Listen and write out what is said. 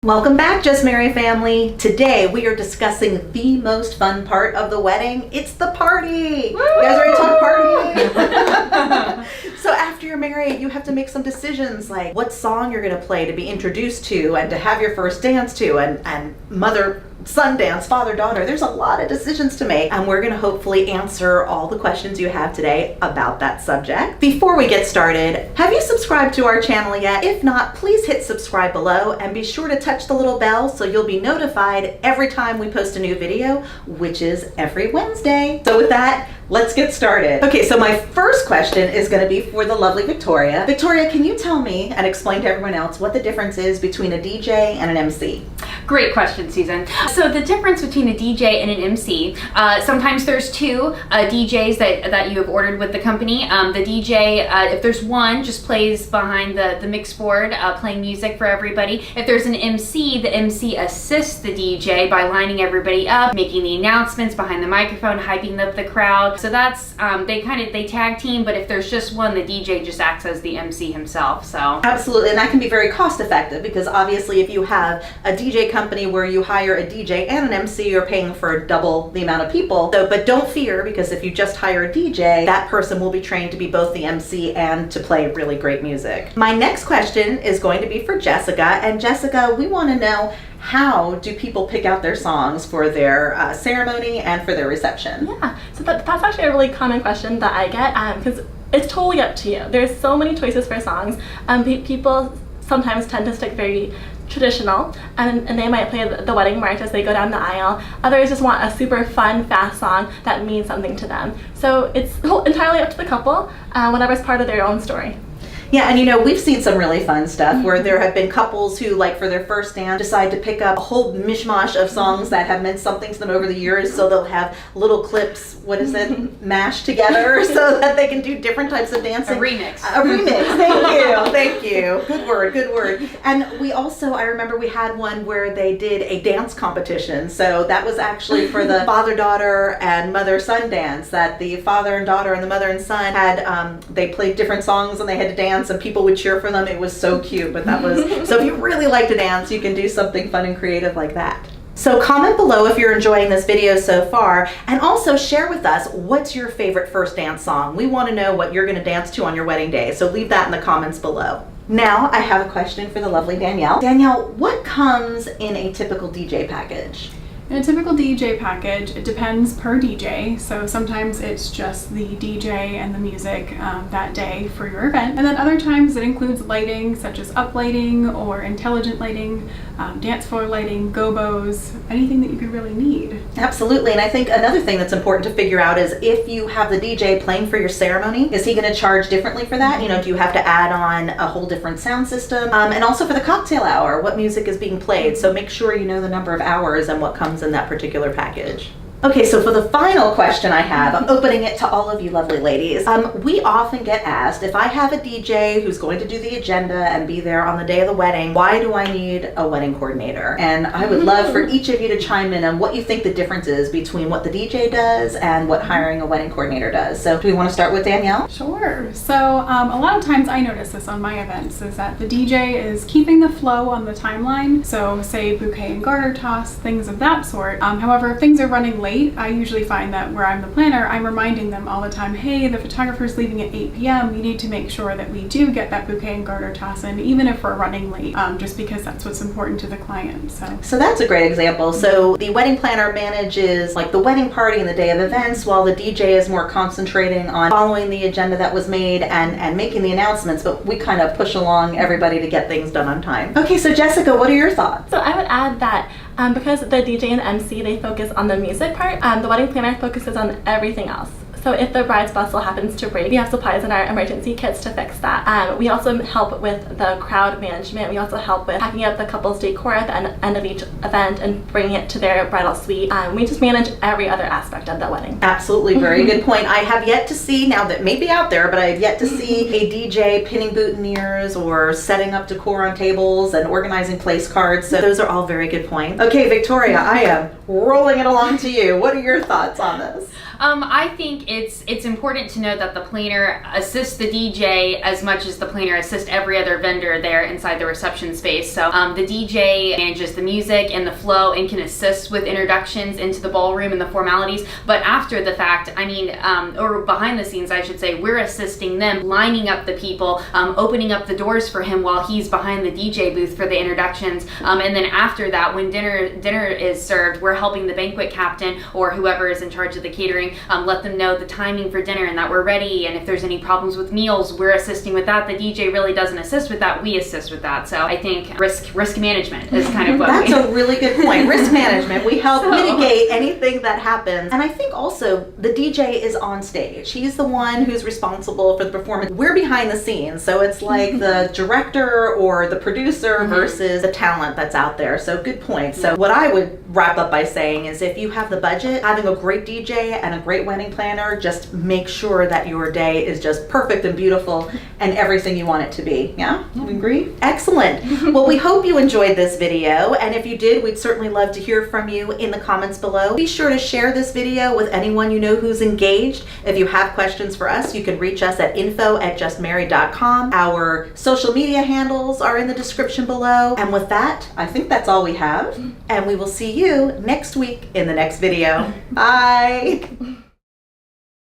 Welcome back, Just Marry family. Today we are discussing the most fun part of the wedding. It's the party. Woo! You guys ready to talk party? So after you're married, you have to make some decisions like what song you're going to play to be introduced to and to have your first dance to, and mother-son dance, father-daughter. There's a lot of decisions to make, and we're going to hopefully answer all the questions you have today about that subject. Before we get started, have you subscribed to our channel yet? If not, please hit subscribe below and be sure to touch the little bell so you'll be notified every time we post a new video, which is every Wednesday. So with that, let's get started. Okay, so my first question is going to be for the lovely Victoria. Victoria, can you tell me and explain to everyone else what the difference is between a DJ and an MC? Great question, Susan. So the difference between a DJ and an MC, sometimes there's two DJs that you have ordered with the company. The DJ, if there's one, just plays behind the mix board, playing music for everybody. If there's an MC, the MC assists the DJ by lining everybody up, making the announcements behind the microphone, hyping up the crowd. So that's, they tag team, but if there's just one, the DJ just acts as the MC himself, so. Absolutely, and that can be very cost effective because obviously if you have a DJ company where you hire a DJ and an MC, you're paying for double the amount of people. So, but don't fear, because if you just hire a DJ, that person will be trained to be both the MC and to play really great music. My next question is going to be for Jessica, and Jessica, we want to know, how do people pick out their songs for their ceremony and for their reception? Yeah, so that's actually a really common question that I get, because it's totally up to you. There's so many choices for songs. People sometimes tend to stick very traditional, and they might play the wedding march as they go down the aisle. Others just want a super fun, fast song that means something to them. So it's entirely up to the couple, whatever's part of their own story. Yeah, and you know, we've seen some really fun stuff where there have been couples who, like for their first dance, decide to pick up a whole mishmash of songs that have meant something to them over the years, so they'll have little clips, mashed together so that they can do different types of dancing. A remix. A remix, thank you. Good word. And we also, I remember we had one where they did a dance competition, so that was actually for the father-daughter and mother-son dance, that the father and daughter and the mother and son had, they played different songs and they had to dance and people would cheer for them. It was so cute, but that was, so if you really like to dance, you can do something fun and creative like that. So comment below if you're enjoying this video so far, and also share with us what's your favorite first dance song. We want to know what you're going to dance to on your wedding day, so leave that in the comments below. Now I have a question for the lovely Danielle. Danielle, what comes in a typical DJ package? In a typical DJ package, it depends per DJ. So sometimes it's just the DJ and the music that day for your event. And then other times it includes lighting, such as up lighting or intelligent lighting, dance floor lighting, gobos, anything that you could really need. Absolutely, and I think another thing that's important to figure out is if you have the DJ playing for your ceremony, is he going to charge differently for that? You know, do you have to add on a whole different sound system? And also for the cocktail hour, what music is being played? So make sure you know the number of hours and what comes in that particular package. Okay, so for the final question I have, I'm opening it to all of you lovely ladies. We often get asked, if I have a DJ who's going to do the agenda and be there on the day of the wedding, why do I need a wedding coordinator? And I would love for each of you to chime in on what you think the difference is between what the DJ does and what hiring a wedding coordinator does. So do we want to start with Danielle? Sure. So a lot of times I notice this on my events is that the DJ is keeping the flow on the timeline. So say bouquet and garter toss, things of that sort. However, if things are running late, I usually find that where I'm the planner, I'm reminding them all the time, hey, the photographer's leaving at 8 p.m. You need to make sure that we do get that bouquet and garter toss in, even if we're running late, just because that's what's important to the client. So that's a great example. So the wedding planner manages like the wedding party and the day of events, while the DJ is more concentrating on following the agenda that was made and making the announcements, but we kind of push along everybody to get things done on time. Okay, so Jessica, what are your thoughts? So I would add that because the DJ and the MC, they focus on the music part, the wedding planner focuses on everything else. So if the bride's bustle happens to break, we have supplies in our emergency kits to fix that. We also help with the crowd management. We also help with packing up the couple's decor at the end of each event and bringing it to their bridal suite. We just manage every other aspect of the wedding. Absolutely, very good point. I have yet to see, now that may be out there, but I have yet to see a DJ pinning boutonnieres or setting up decor on tables and organizing place cards. So those are all very good points. Okay, Victoria, I am rolling it along to you. What are your thoughts on this? I think it's important to note that the planner assists the DJ as much as the planner assists every other vendor there inside the reception space. So the DJ manages the music and the flow and can assist with introductions into the ballroom and the formalities. But after the fact, I mean, or behind the scenes, I should say, we're assisting them, lining up the people, opening up the doors for him while he's behind the DJ booth for the introductions. And then after that, when dinner is served, we're helping the banquet captain or whoever is in charge of the catering let them know the timing for dinner and that we're ready. And if there's any problems with meals, we're assisting with that. The DJ really doesn't assist with that. We assist with that. So I think risk management is kind of what That's a really good point. Risk management. We help mitigate anything that happens. And I think also the DJ is on stage. He's the one who's responsible for the performance. We're behind the scenes. So it's like the director or the producer versus the talent that's out there. So good point. So what I would wrap up by saying is if you have the budget, having a great DJ and a great wedding planner, just make sure that your day is just perfect and beautiful and everything you want it to be. Yeah? We agree? Excellent. Well, we hope you enjoyed this video. And if you did, we'd certainly love to hear from you in the comments below. Be sure to share this video with anyone you know who's engaged. If you have questions for us, you can reach us at info@justmarried.com. Our social media handles are in the description below. And with that, I think that's all we have. And we will see you next week in the next video. Bye.